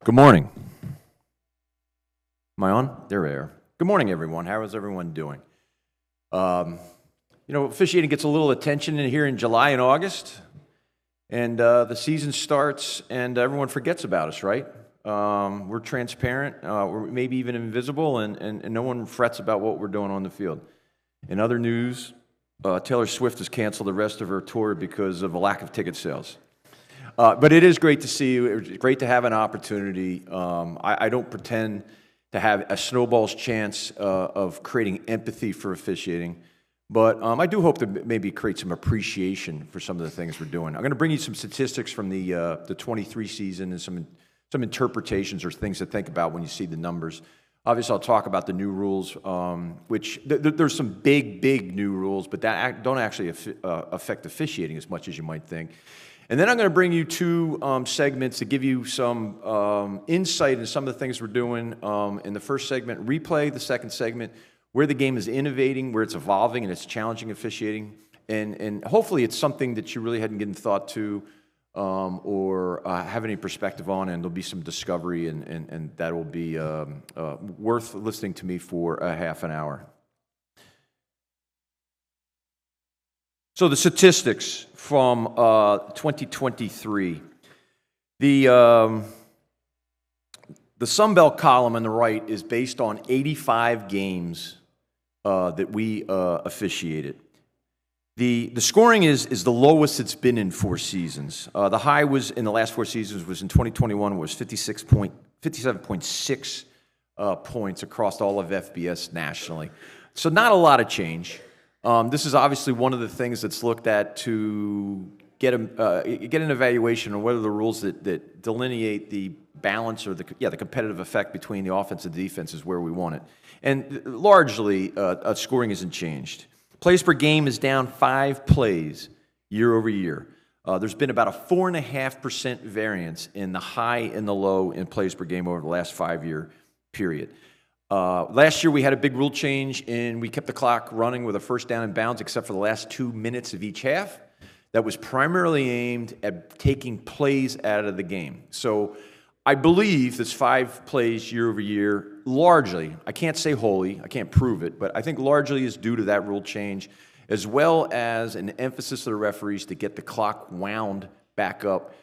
Good morning. Am I on? There we are. Good morning, everyone. How is everyone doing? Officiating gets a little attention in here in July and August, and the season starts, and everyone forgets about us, right? We're transparent, we're maybe even invisible, and no one frets about what we're doing on the field. In other news, Taylor Swift has canceled the rest of her tour because of a lack of ticket sales. But it is great to see you. It's great to have an opportunity. I don't pretend to have a snowball's chance of creating empathy for officiating, but I do hope to maybe create some appreciation for some of the things we're doing. I'm going to bring you some statistics from the 23 season and some interpretations or things to think about when you see the numbers. Obviously, I'll talk about the new rules, which there's some big new rules, but that don't actually affect officiating as much as you might think. And then I'm going to bring you two segments to give you some insight into some of the things we're doing. In the first segment, replay. The second segment, where the game is innovating, where it's evolving, and it's challenging officiating. And hopefully it's something that you really hadn't given thought to or have any perspective on, and there'll be some discovery, and that will be worth listening to me for a half an hour. So the statistics from 2023. The Sun Belt column on the right is based on 85 games that we officiated. The scoring is the lowest it's been in 4 seasons. The high was in the last 4 seasons was in 2021 was 57.6 points across all of FBS nationally. So not a lot of change. This is obviously one of the things that's looked at to get an evaluation on whether the rules that delineate the balance or the competitive effect between the offense and the defense is where we want it. And largely, scoring isn't changed. Plays per game is down 5 plays year over year. There's been about a 4.5% variance in the high and the low in plays per game over the last 5-year period. Last year we had a big rule change, and we kept the clock running with a first down and bounds except for the last 2 minutes of each half. That was primarily aimed at taking plays out of the game. So I believe this 5 plays year over year, largely, I can't say wholly, I can't prove it, but I think largely is due to that rule change, as well as an emphasis of the referees to get the clock wound back up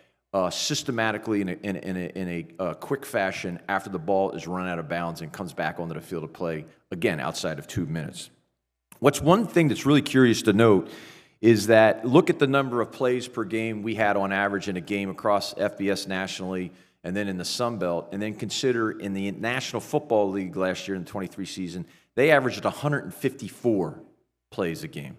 systematically in a quick fashion after the ball is run out of bounds and comes back onto the field of play, again, outside of 2 minutes. What's one thing that's really curious to note is that look at the number of plays per game we had on average in a game across FBS nationally and then in the Sun Belt, and then consider in the National Football League last year in the 23 season, they averaged 154 plays a game.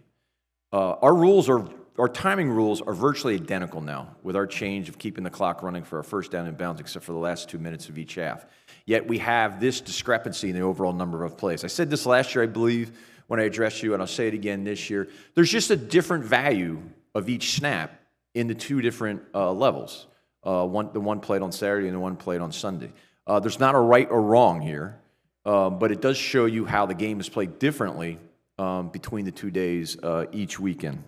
Our timing rules are virtually identical now with our change of keeping the clock running for our first down and bounds except for the last 2 minutes of each half. Yet we have this discrepancy in the overall number of plays. I said this last year, I believe, when I addressed you, and I'll say it again this year. There's just a different value of each snap in the 2 different levels. The one played on Saturday and the one played on Sunday. There's not a right or wrong here, but it does show you how the game is played differently between the 2 days each weekend.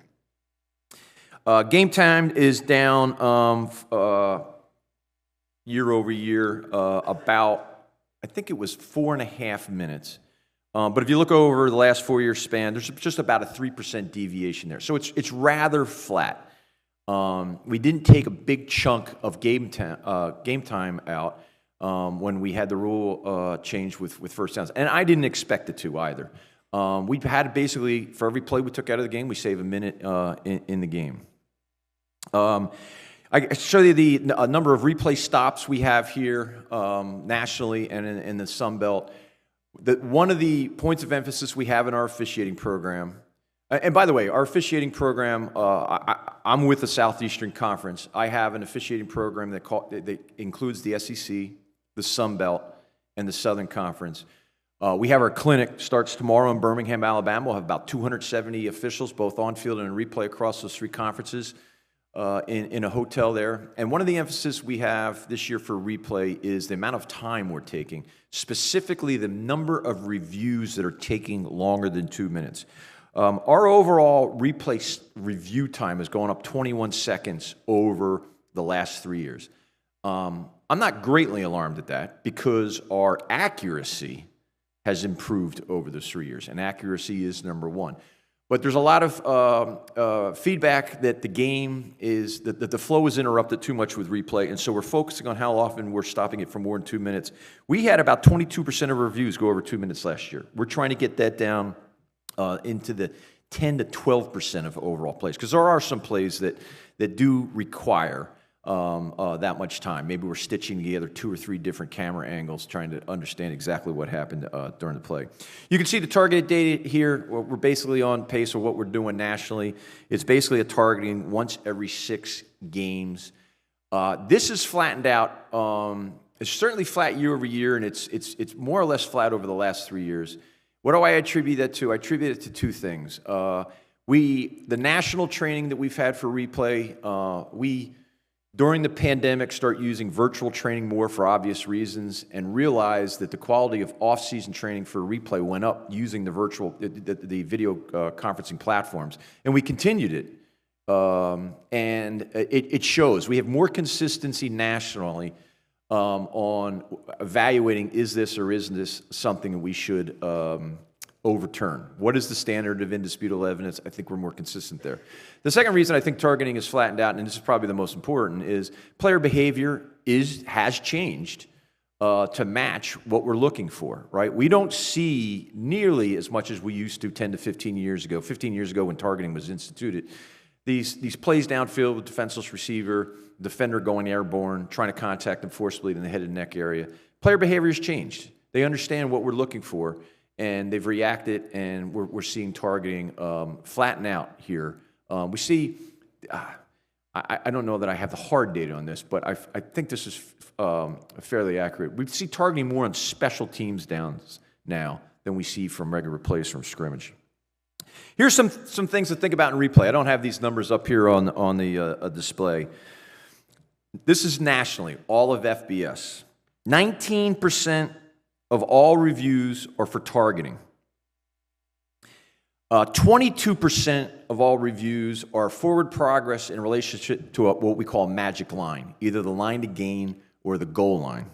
Game time is down year over year about, I think it was 4.5 minutes. But if you look over the last 4-year span, there's just about a 3% deviation there. So it's rather flat. We didn't take a big chunk of game time out when we had the rule change with first downs. And I didn't expect it to either. We had basically, for every play we took out of the game, we save a minute in the game. I show you the number of replay stops we have here nationally and in the Sun Belt. One of the points of emphasis we have in our officiating program, and by the way, our officiating program, I'm with the Southeastern Conference. I have an officiating program that includes the SEC, the Sun Belt, and the Southern Conference. We have our clinic starts tomorrow in Birmingham, Alabama. We'll have about 270 officials, both on field and in replay across those 3 conferences. In a hotel there. And one of the emphasis we have this year for replay is the amount of time we're taking, specifically the number of reviews that are taking longer than 2 minutes. Our overall replay review time has gone up 21 seconds over the last 3 years. I'm not greatly alarmed at that because our accuracy has improved over those 3 years, and accuracy is number one. But there's a lot of feedback that the game is, that the flow is interrupted too much with replay, and so we're focusing on how often we're stopping it for more than 2 minutes. We had about 22% of our reviews go over 2 minutes last year. We're trying to get that down into the 10 to 12% of overall plays, because there are some plays that do require that much time. Maybe we're stitching together 2 or 3 different camera angles trying to understand exactly what happened during the play. You can see the targeted data here. We're basically on pace with what we're doing nationally. It's basically a targeting once every 6 games. This is flattened out. It's certainly flat year over year, and it's more or less flat over the last 3 years. What do I attribute that to? I attribute it to 2 things. The national training that we've had for replay, we, during the pandemic, start using virtual training more for obvious reasons, and realized that the quality of off-season training for replay went up using the video conferencing platforms, and we continued it. And it shows. We have more consistency nationally on evaluating, is this or isn't this something that we should overturn? What is the standard of indisputable evidence? I think we're more consistent there. The second reason I think targeting is flattened out, and this is probably the most important, is player behavior has changed to match what we're looking for, right? We don't see nearly as much as we used to 10 to 15 years ago. 15 years ago when targeting was instituted. These plays downfield with defenseless receiver, defender going airborne, trying to contact them forcibly in the head and neck area. Player behavior has changed. They understand what we're looking for, and they've reacted, and we're seeing targeting flatten out here. We see, I don't know that I have the hard data on this, but I think this is fairly accurate. We see targeting more on special teams downs now than we see from regular plays from scrimmage. Here's some things to think about in replay. I don't have these numbers up here on the display. This is nationally, all of FBS. 19% of all reviews are for targeting. 22% of all reviews are forward progress in relationship to what we call magic line, either the line to gain or the goal line.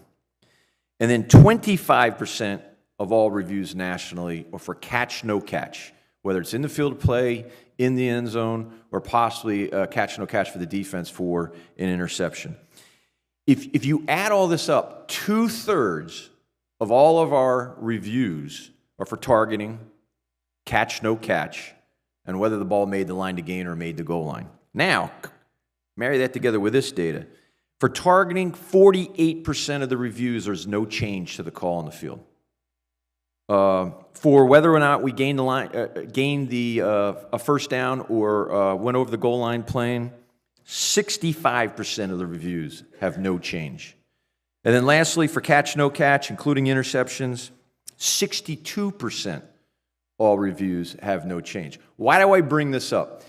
And then 25% of all reviews nationally are for catch, no catch, whether it's in the field of play, in the end zone, or possibly catch, no catch for the defense for an interception. If you add all this up, 2/3 of all of our reviews are for targeting, catch, no catch, and whether the ball made the line to gain or made the goal line. Now, marry that together with this data. For targeting, 48% of the reviews, there's no change to the call on the field. For whether or not we gained a first down or went over the goal line playing, 65% of the reviews have no change. And then lastly, for catch, no catch, including interceptions, 62% all reviews have no change. Why do I bring this up?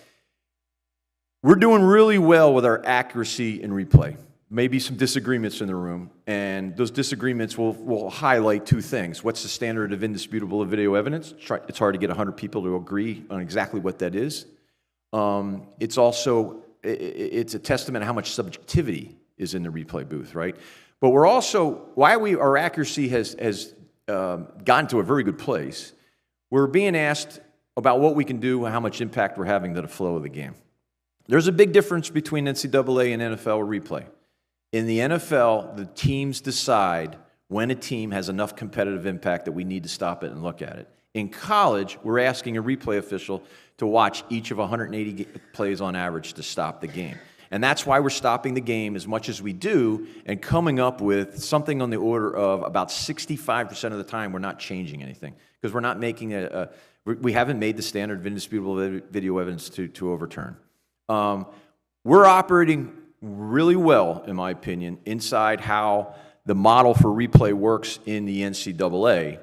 We're doing really well with our accuracy in replay. Maybe some disagreements in the room, and those disagreements will highlight 2 things. What's the standard of indisputable video evidence? It's hard to get 100 people to agree on exactly what that is. It's also, it's a testament to how much subjectivity is in the replay booth, right? But we're also, our accuracy has gotten to a very good place. We're being asked about what we can do and how much impact we're having to the flow of the game. There's a big difference between NCAA and NFL replay. In the NFL, the teams decide when a team has enough competitive impact that we need to stop it and look at it. In college, we're asking a replay official to watch each of 180 plays on average to stop the game. And that's why we're stopping the game as much as we do and coming up with something on the order of about 65% of the time we're not changing anything because we're not making we haven't made the standard of indisputable video evidence to overturn. We're operating really well, in my opinion, inside how the model for replay works in the NCAA.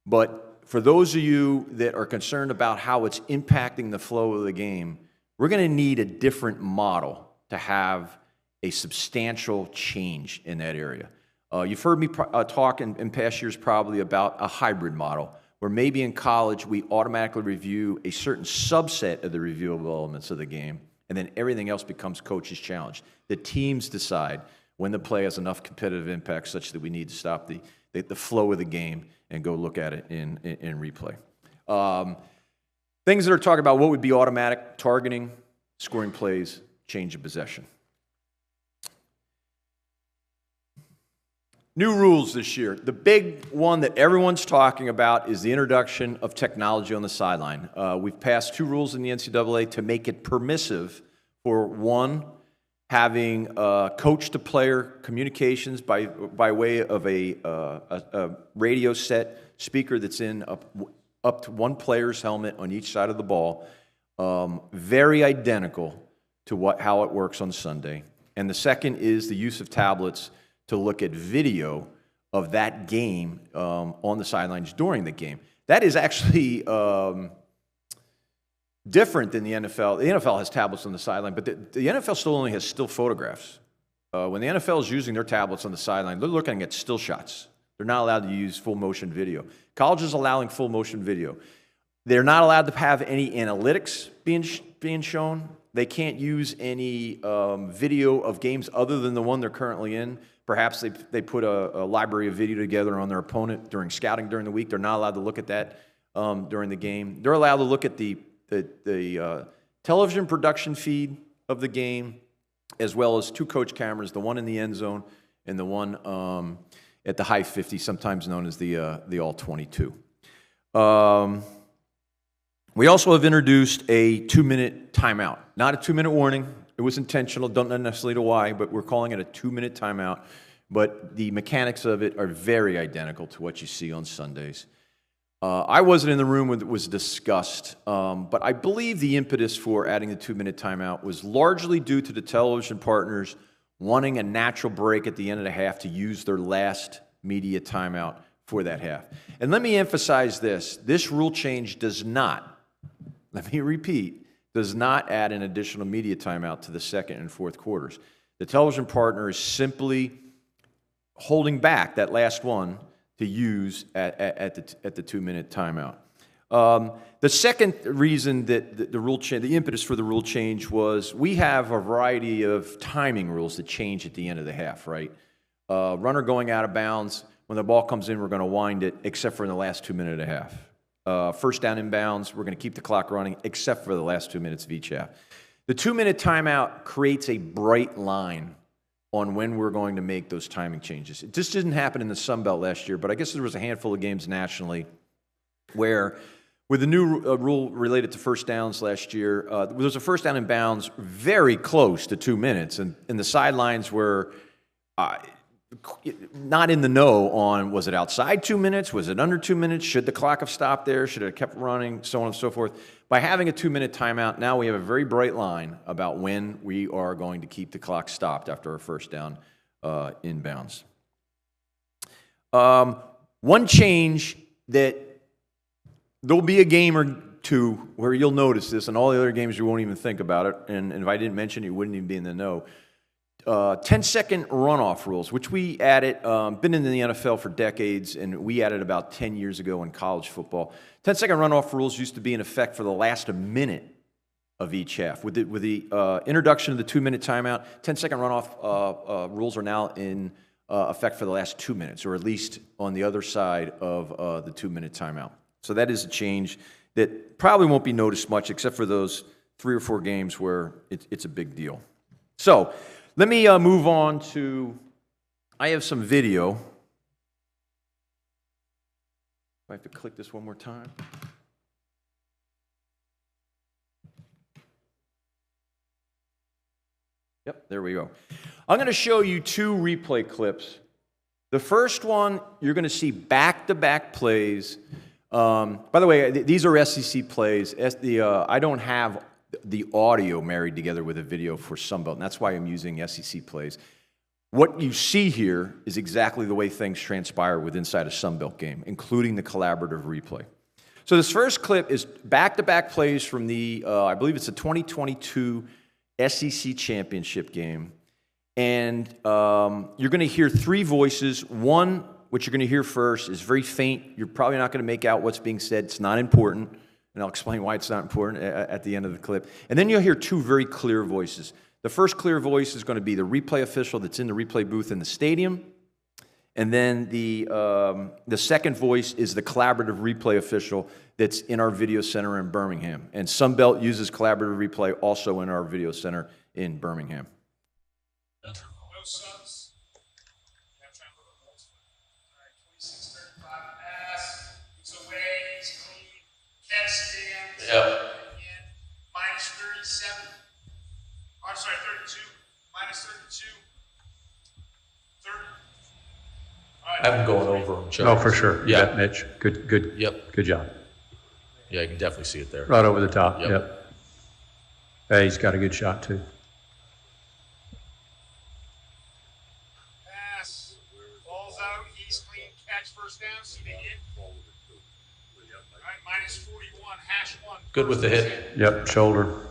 But for those of you that are concerned about how it's impacting the flow of the game, we're going to need a different model to have a substantial change in that area. You've heard me talk in past years probably about a hybrid model, where maybe in college we automatically review a certain subset of the reviewable elements of the game, and then everything else becomes coach's challenge. The teams decide when the play has enough competitive impact such that we need to stop the flow of the game and go look at it in replay. Things that are talking about what would be automatic: targeting, scoring plays, change of possession. New rules this year. The big one that everyone's talking about is the introduction of technology on the sideline. We've passed 2 rules in the NCAA to make it permissive for, one, having coach-to-player communications by way of a radio set speaker that's in up to one player's helmet on each side of the ball, very identical to how it works on Sunday. And the second is the use of tablets to look at video of that game on the sidelines during the game. That is actually different than the NFL. The NFL has tablets on the sideline, but the NFL still only has still photographs. When the NFL is using their tablets on the sideline, they're looking at still shots. They're not allowed to use full motion video. College is allowing full motion video. They're not allowed to have any analytics being shown. They can't use any video of games other than the one they're currently in. Perhaps they put a library of video together on their opponent during scouting during the week. They're not allowed to look at that during the game. They're allowed to look at the television production feed of the game, as well as 2 coach cameras, the one in the end zone and the one at the high 50, sometimes known as the All-22. We also have introduced a 2-minute timeout. Not a 2-minute warning. It was intentional. Don't know necessarily why, but we're calling it a 2-minute timeout. But the mechanics of it are very identical to what you see on Sundays. I wasn't in the room when it was discussed, but I believe the impetus for adding the 2-minute timeout was largely due to the television partners wanting a natural break at the end of the half to use their last media timeout for that half. And let me emphasize this. This rule change does not, let me repeat, does not add an additional media timeout to the second and fourth quarters. The television partner is simply holding back that last one to use at the 2-minute timeout. The second reason that the rule change, the impetus for the rule change was we have a variety of timing rules that change at the end of the half, right? Runner going out of bounds, when the ball comes in, we're going to wind it, except for in the last 2 minutes and a half. First down inbounds, we're going to keep the clock running, except for the last 2 minutes of each half. The 2-minute timeout creates a bright line on when we're going to make those timing changes. It just didn't happen in the Sun Belt last year, but I guess there was a handful of games nationally where, with the new rule related to first downs last year, there was a first down in bounds very close to 2 minutes, and the sidelines were not in the know on, was it outside 2 minutes, was it under 2 minutes, should the clock have stopped there, should it have kept running, so on and so forth. By having a 2-minute timeout, now we have a very bright line about when we are going to keep the clock stopped after our first down inbounds. One change that there'll be a game or two where you'll notice this, and all the other games you won't even think about it, and if I didn't mention it, you wouldn't even be in the know. 10-second runoff rules, which we added, been in the NFL for decades, and we added about 10 years ago in college football. 10-second runoff rules used to be in effect for the last minute of each half. With the introduction of the 2-minute timeout, 10-second runoff rules are now in effect for the last 2 minutes, or at least on the other side of the 2-minute timeout. So that is a change that probably won't be noticed much, except for those 3 or 4 games where it's a big deal. So let me move on to, I have some video. I have to click this one more time. Yep, there we go. I'm going to show you 2 replay clips. The first one, you're going to see back-to-back plays. By the way, these are SEC plays. I don't have the audio married together with a video for Sunbelt, and that's why I'm using SEC plays. What you see here is exactly the way things transpire with inside a Sunbelt game, including the collaborative replay. So this first clip is back-to-back plays from the, I believe it's the 2022 SEC championship game, and you're going to hear 3 voices. One, what you're going to hear first, is very faint. You're probably not going to make out what's being said. It's not important. And I'll explain why it's not important at the end of the clip. And then you'll hear 2 very clear voices. The first clear voice is going to be the replay official that's in the replay booth in the stadium. And then the second voice is the collaborative replay official that's in our video center in Birmingham. And Sunbelt uses collaborative replay also in our video center in Birmingham. No subs. All right, 26-35 pass. He's away. He's clean. Catch stands. Yep. Again. Minus 37. I'm sorry, 32. Minus 32. 30. All right. Have him going over him, Chuck. Oh, for sure. Yeah. Yeah, Mitch. Good. Yep. Good job. Yeah, you can definitely see it there. Right over the top. Yep. Yep. Hey, he's got a good shot too. Pass. Balls out. He's clean. Catch first down. See the hit. All right, minus 41. Hash 1. Good with the hit. Yep. Shoulder.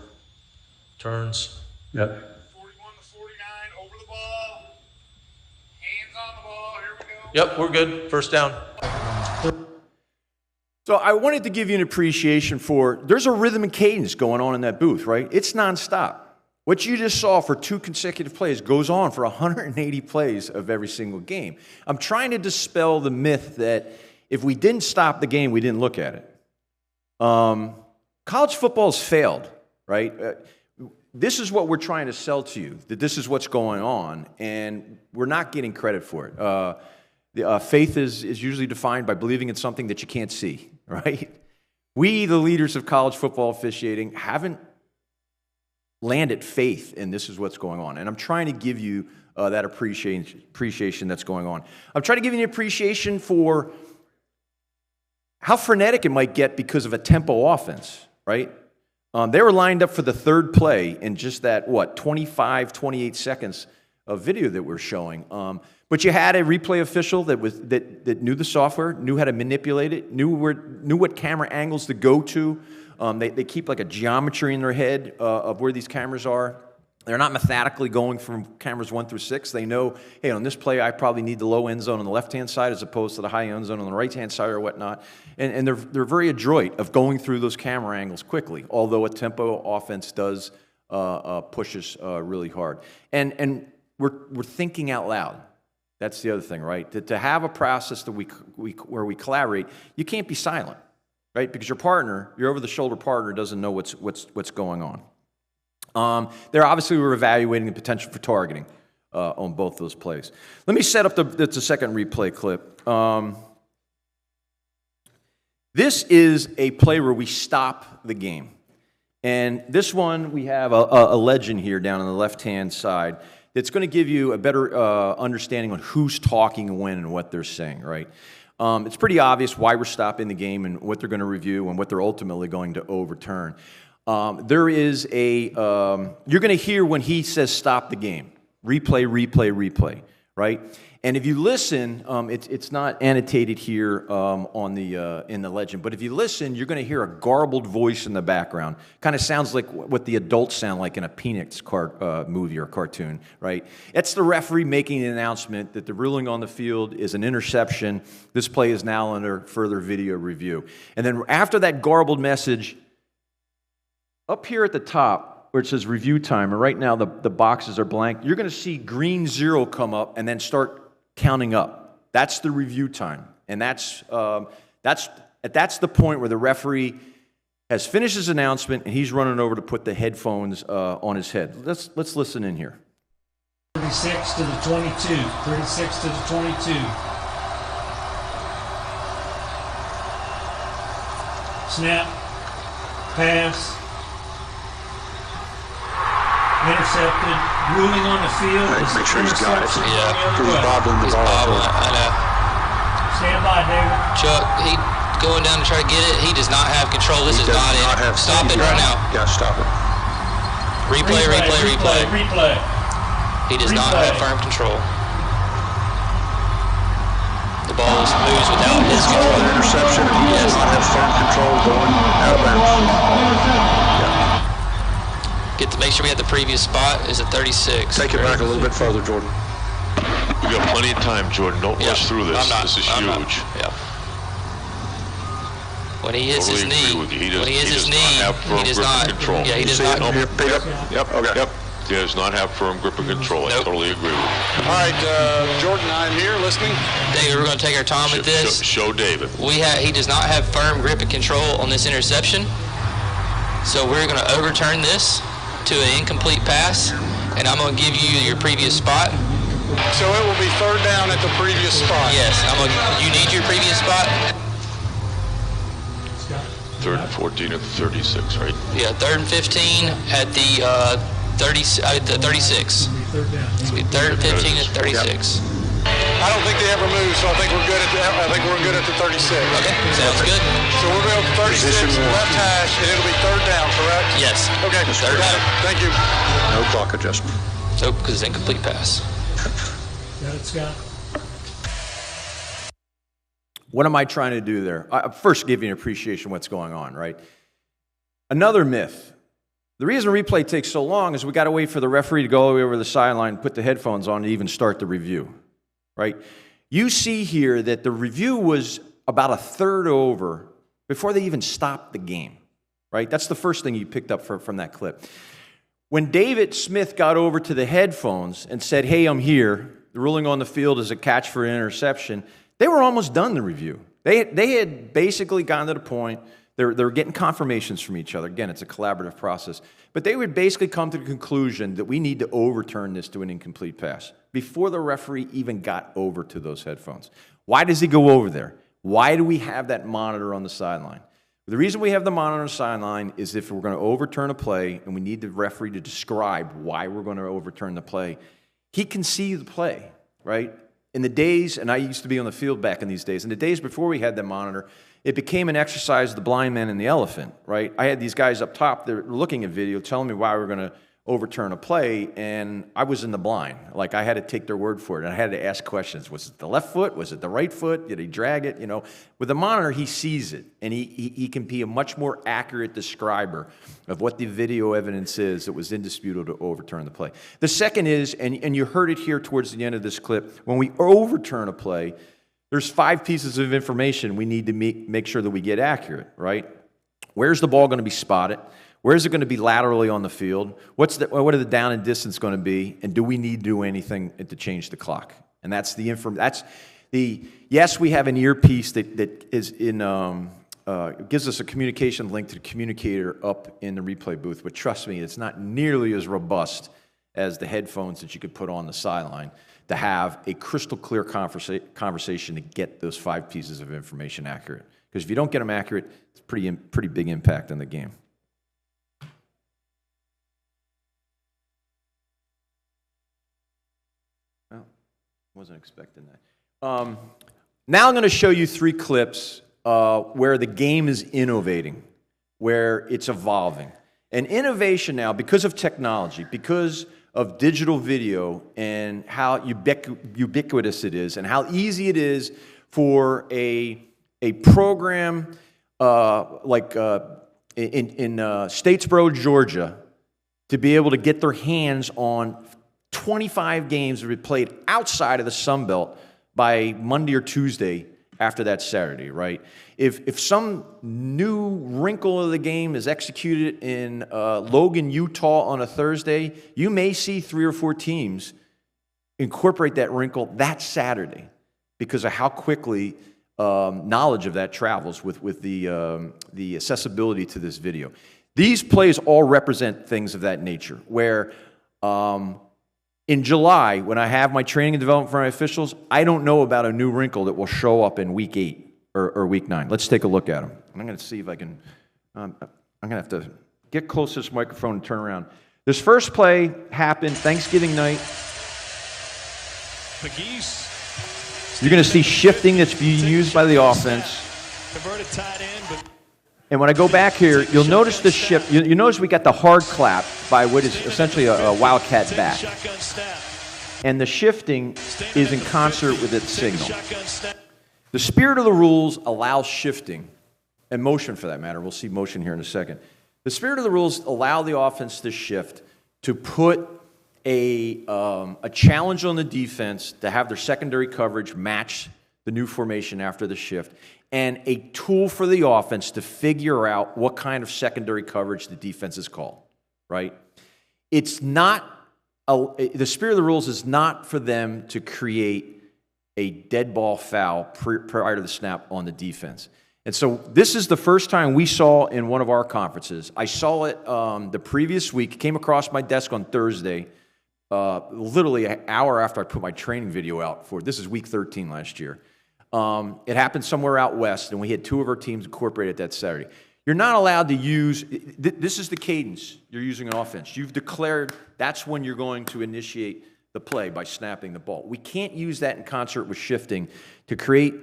Turns. Yep. 41 to 49. Over the ball. Hands on the ball. Here we go. Yep, we're good. First down. So I wanted to give you an appreciation for, there's a rhythm and cadence going on in that booth, right? It's nonstop. What you just saw for 2 consecutive plays goes on for 180 plays of every single game. I'm trying to dispel the myth that if we didn't stop the game, we didn't look at it. College football has failed, right? This is what we're trying to sell to you, that this is what's going on, and we're not getting credit for it. Faith is usually defined by believing in something that you can't see, right? We, the leaders of college football officiating, haven't landed faith in this is what's going on. And I'm trying to give you that appreciation that's going on. I'm trying to give you an appreciation for how frenetic it might get because of a tempo offense, right? They were lined up for the third play in just that, 25, 28 seconds of video that we're showing. But you had a replay official that knew the software, knew how to manipulate it, knew what camera angles to go to. They keep like a geometry in their head of where these cameras are. They're not methodically going from cameras 1 through 6. They know, hey, on this play, I probably need the low end zone on the left-hand side as opposed to the high end zone on the right-hand side or whatnot. And they're very adroit of going through those camera angles quickly, although a tempo offense does push us really hard. And we're thinking out loud. That's the other thing, right? To have a process that where we collaborate, you can't be silent, right? Because your partner, your over-the-shoulder partner, doesn't know what's going on. There obviously we're evaluating the potential for targeting on both those plays. Let me set up the second replay clip. This is a play where we stop the game. And this one, we have a legend here down on the left-hand side that's going to give you a better understanding on who's talking when and what they're saying, right? It's pretty obvious why we're stopping the game and what they're going to review and what they're ultimately going to overturn. There is you're going to hear when he says stop the game, replay, replay, replay, right? And if you listen, it's not annotated here in the legend, but if you listen, you're going to hear a garbled voice in the background. Kind of sounds like what the adults sound like in a Peanuts movie or cartoon, right? It's the referee making an announcement that the ruling on the field is an interception. This play is now under further video review. And then after that garbled message, up here at the top, where it says review time, and right now the boxes are blank, you're going to see green 0 come up and then start counting up. That's the review time. And that's the point where the referee has finished his announcement and he's running over to put the headphones on his head. Let's listen in here. 36 to the 22. 36 to the 22. Snap. Pass. Intercepted. Ruling on the field. Make sure he's got it. Yeah. He's bobbling the He's ball. bobbling. I know. Stand by, David. Chuck, he going down to try to get it. He does not have control. This is not it. Stop it right now. Yeah, stop it. Replay. He does not have firm control. The ball moves without his control. An interception, and he does not have firm control going out of bounds. Make sure we have the previous spot. Is at 36. Take it back a little bit further, Jordan. We got plenty of time, Jordan. Don't rush through this. This is huge. Yeah. When he hits his knee, he does not have firm grip and control. Yeah, he does not. Yep. Okay. Yep. does not have firm grip and control. I totally agree with you. All right, Jordan, I'm here listening. David, we're going to take our time with this. Show David. He does not have firm grip and control on this interception. So we're going to overturn this to an incomplete pass, and I'm going to give you your previous spot. So it will be third down at the previous spot. Yes, you need your previous spot. 3rd and 14 at the 36, right? Yeah, 3rd and 15 at the 36. So we 3rd and 15 at 36. I don't think they ever move, so I think we're good at the 36. Okay, sounds good. So we'll go 36 left hash, and it'll be third down, correct? Yes. Okay, Third got down. it. Thank you. No clock adjustment. So, because it's incomplete pass. Got it, Scott. What am I trying to do there? First, give you an appreciation of what's going on, right? Another myth. The reason replay takes so long is we got to wait for the referee to go all the way over the sideline, put the headphones on, to even start the review, right? You see here that the review was about a third over before they even stopped the game, right? That's the first thing you picked up from that clip. When David Smith got over to the headphones and said, hey, I'm here, the ruling on the field is a catch for an interception, they were almost done the review. They had basically gotten to the point, they were getting confirmations from each other. Again, it's a collaborative process. But they would basically come to the conclusion that we need to overturn this to an incomplete pass before the referee even got over to those headphones. Why does he go over there? Why do we have that monitor on the sideline? The reason we have the monitor on the sideline is if we're going to overturn a play and we need the referee to describe why we're going to overturn the play, he can see the play, right? In the days, and I used to be on the field back in these days, in the days before we had the monitor, it became an exercise of the blind man and the elephant, right? I had these guys up top, they're looking at video, telling me why we're going to overturn a play, and I was in the blind. Like, I had to take their word for it, and I had to ask questions. Was it the left foot? Was it the right foot? Did he drag it? You know, with the monitor, he sees it, and he can be a much more accurate describer of what the video evidence is that was indisputable to overturn the play. The second is, and you heard it here towards the end of this clip, when we overturn a play, there's 5 pieces of information we need to make sure that we get accurate, right? Where's the ball going to be spotted? Where's it going to be laterally on the field? What are the down and distance going to be? And do we need to do anything to change the clock? And that's yes, we have an earpiece that is in, gives us a communication link to the communicator up in the replay booth. But trust me, it's not nearly as robust as the headphones that you could put on the sideline to have a crystal clear conversation to get those 5 pieces of information accurate. Because if you don't get them accurate, it's pretty big impact on the game. Wasn't expecting that. Now I'm going to show you 3 clips where the game is innovating, where it's evolving. And innovation now, because of technology, because of digital video and how ubiquitous it is and how easy it is for a program like in Statesboro, Georgia, to be able to get their hands on 25 games that were played outside of the Sun Belt by Monday or Tuesday after that Saturday, right? If some new wrinkle of the game is executed in Logan, Utah on a Thursday, you may see 3 or 4 teams incorporate that wrinkle that Saturday because of how quickly knowledge of that travels with the accessibility to this video. These plays all represent things of that nature, where in July, when I have my training and development for my officials, I don't know about a new wrinkle that will show up in week 8 or week 9. Let's take a look at them. I'm going to see if I can, I'm going to have to get close to this microphone and turn around. This first play happened Thanksgiving night. You're going to see shifting that's being used by the offense. Converted tight end, but And when I go back here, you'll notice the shift. You notice we got the hard clap by what is essentially a wildcat back. And the shifting is in concert with its signal. The spirit of the rules allows shifting, and motion for that matter. We'll see motion here in a second. The spirit of the rules allow the offense to shift, to put a challenge on the defense to have their secondary coverage match the new formation after the shift, and a tool for the offense to figure out what kind of secondary coverage the defense is called, right? It's not the spirit of the rules is not for them to create a dead ball foul prior to the snap on the defense. And so this is the first time we saw in one of our conferences. I saw it the previous week. It came across my desk on Thursday, literally an hour after I put my training video out for it. This is week 13 last year. It happened somewhere out west, and we had 2 of our teams incorporated that Saturday. You're not allowed to use, this is the cadence you're using in offense. You've declared that's when you're going to initiate the play by snapping the ball. We can't use that in concert with shifting to create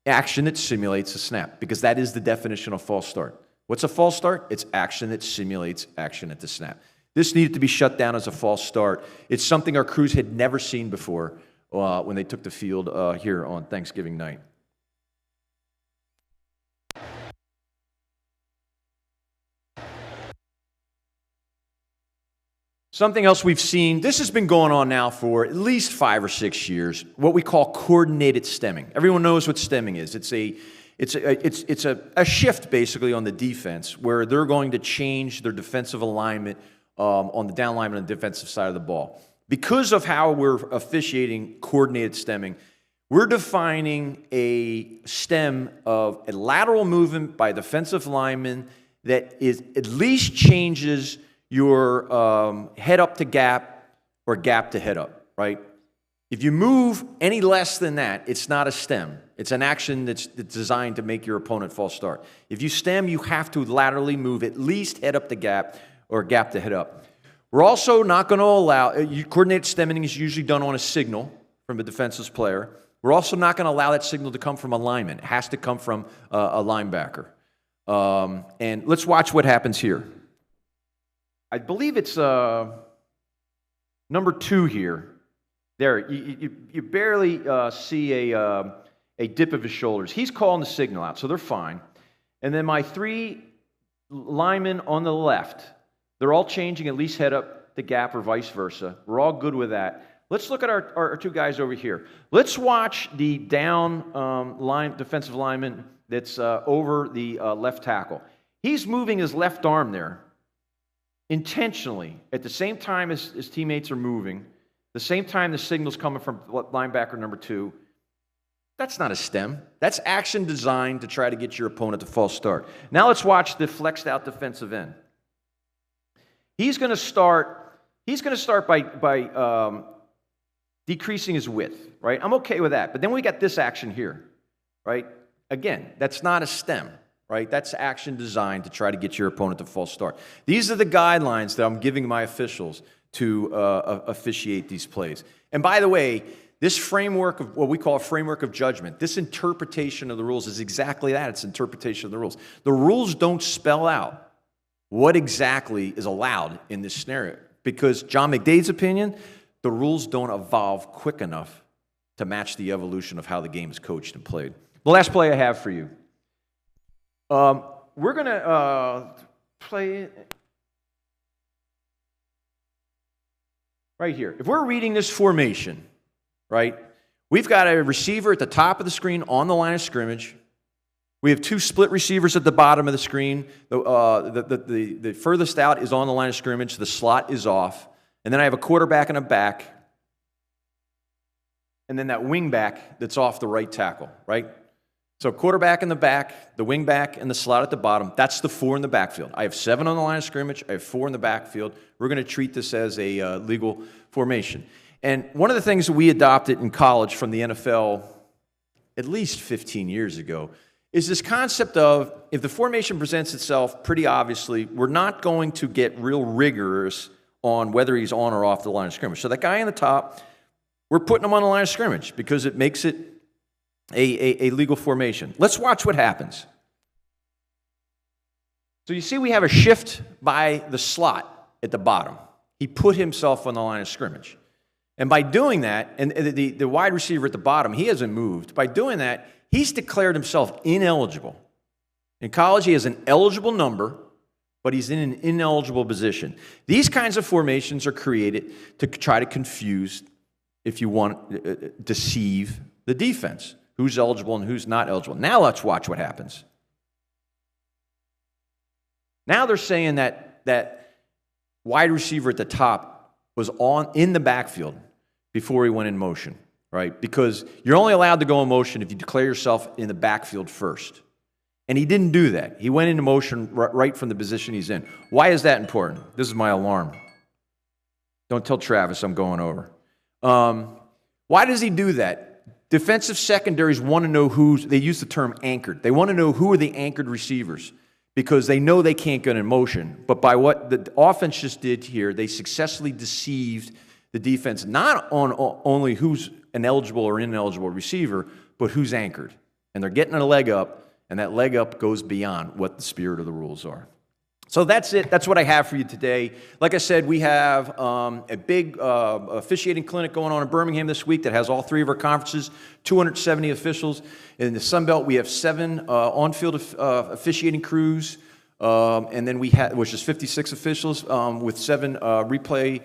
action that simulates a snap, because that is the definition of false start. What's a false start? It's action that simulates action at the snap. This needed to be shut down as a false start. It's something our crews had never seen before when they took the field here on Thanksgiving night. Something else we've seen, this has been going on now for at least 5 or 6 years, what we call coordinated stemming. Everyone knows what stemming is. It's a shift basically on the defense where they're going to change their defensive alignment on the down lineman on the defensive side of the ball. Because of how we're officiating coordinated stemming, we're defining a stem of a lateral movement by a defensive lineman that is at least changes your head up to gap or gap to head up, right? If you move any less than that, it's not a stem. It's an action that's designed to make your opponent false start. If you stem, you have to laterally move at least head up to gap or gap to head up. We're also not going to allow, coordinated stemming is usually done on a signal from a defensive player. We're also not going to allow that signal to come from a lineman. It has to come from a linebacker. And let's watch what happens here. I believe it's number 2 here. There, you barely see a dip of his shoulders. He's calling the signal out, so they're fine. And then my 3 linemen on the left, they're all changing at least head up the gap or vice versa. We're all good with that. Let's look at our 2 guys over here. Let's watch the down defensive lineman that's over the left tackle. He's moving his left arm there intentionally at the same time as his teammates are moving, the same time the signal's coming from linebacker number 2. That's not a stem. That's action designed to try to get your opponent to false start. Now let's watch the flexed out defensive end. He's going to start by decreasing his width, right? I'm okay with that. But then we got this action here, right? Again, that's not a stem. Right? That's action designed to try to get your opponent to false start. These are the guidelines that I'm giving my officials to officiate these plays. And by the way, this framework of what we call a framework of judgment, this interpretation of the rules is exactly that. It's interpretation of the rules. The rules don't spell out what exactly is allowed in this scenario because John McDaid's opinion, the rules don't evolve quick enough to match the evolution of how the game is coached and played. The last play I have for you. We're going to play right here. If we're reading this formation, right, we've got a receiver at the top of the screen on the line of scrimmage. We have 2 split receivers at the bottom of the screen. The furthest out is on the line of scrimmage. The slot is off. And then I have a quarterback and a back. And then that wing back that's off the right tackle, right? So quarterback in the back, the wing back, and the slot at the bottom. That's the 4 in the backfield. I have 7 on the line of scrimmage. I have 4 in the backfield. We're going to treat this as a legal formation. And one of the things that we adopted in college from the NFL at least 15 years ago is this concept of if the formation presents itself pretty obviously, we're not going to get real rigorous on whether he's on or off the line of scrimmage. So that guy in the top, we're putting him on the line of scrimmage because it makes it a legal formation. Let's watch what happens. So you see we have a shift by the slot at the bottom. He put himself on the line of scrimmage. And by doing that, and the wide receiver at the bottom, he hasn't moved. By doing that, he's declared himself ineligible. In college, he has an eligible number, but he's in an ineligible position. These kinds of formations are created to try to confuse, if you want, deceive the defense. Who's eligible and who's not eligible. Now let's watch what happens. Now they're saying that wide receiver at the top was in the backfield before he went in motion, right? Because you're only allowed to go in motion if you declare yourself in the backfield first. And he didn't do that. He went into motion right from the position he's in. Why is that important? This is my alarm. Don't tell Travis I'm going over. Why does he do that? Defensive secondaries want to know they use the term anchored. They want to know who are the anchored receivers because they know they can't get in motion. But by what the offense just did here, they successfully deceived the defense, not on only who's an eligible or ineligible receiver, but who's anchored. And they're getting a leg up, and that leg up goes beyond what the spirit of the rules are. So that's it. That's what I have for you today. Like I said, we have a big officiating clinic going on in Birmingham this week that has all 3 of our conferences, 270 officials. In the Sun Belt, we have 7 on-field officiating crews, and then which is 56 officials with 7 replay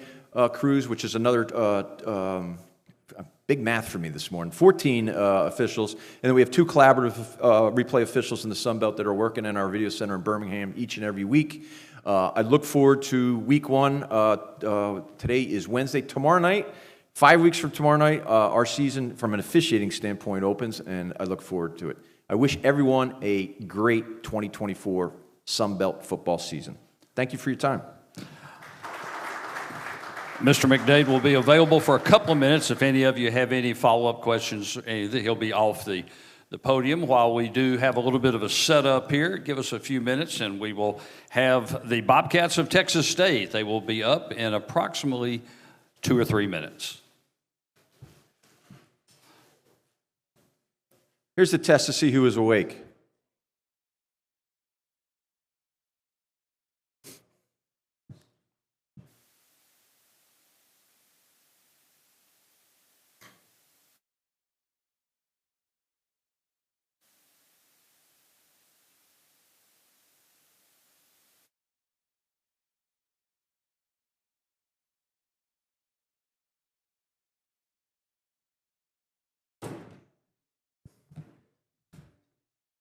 crews, which is another big math for me this morning, 14 officials. And then we have 2 collaborative replay officials in the Sun Belt that are working in our video center in Birmingham each and every week. I look forward to week 1. Today is Wednesday. Tomorrow night, 5 weeks from tomorrow night, our season from an officiating standpoint opens, and I look forward to it. I wish everyone a great 2024 Sun Belt football season. Thank you for your time. Mr. McDaid will be available for a couple of minutes. If any of you have any follow-up questions, he'll be off the podium while we do have a little bit of a setup here. Give us a few minutes, and we will have the Bobcats of Texas State. They will be up in approximately 2 or 3 minutes. Here's the test to see who is awake.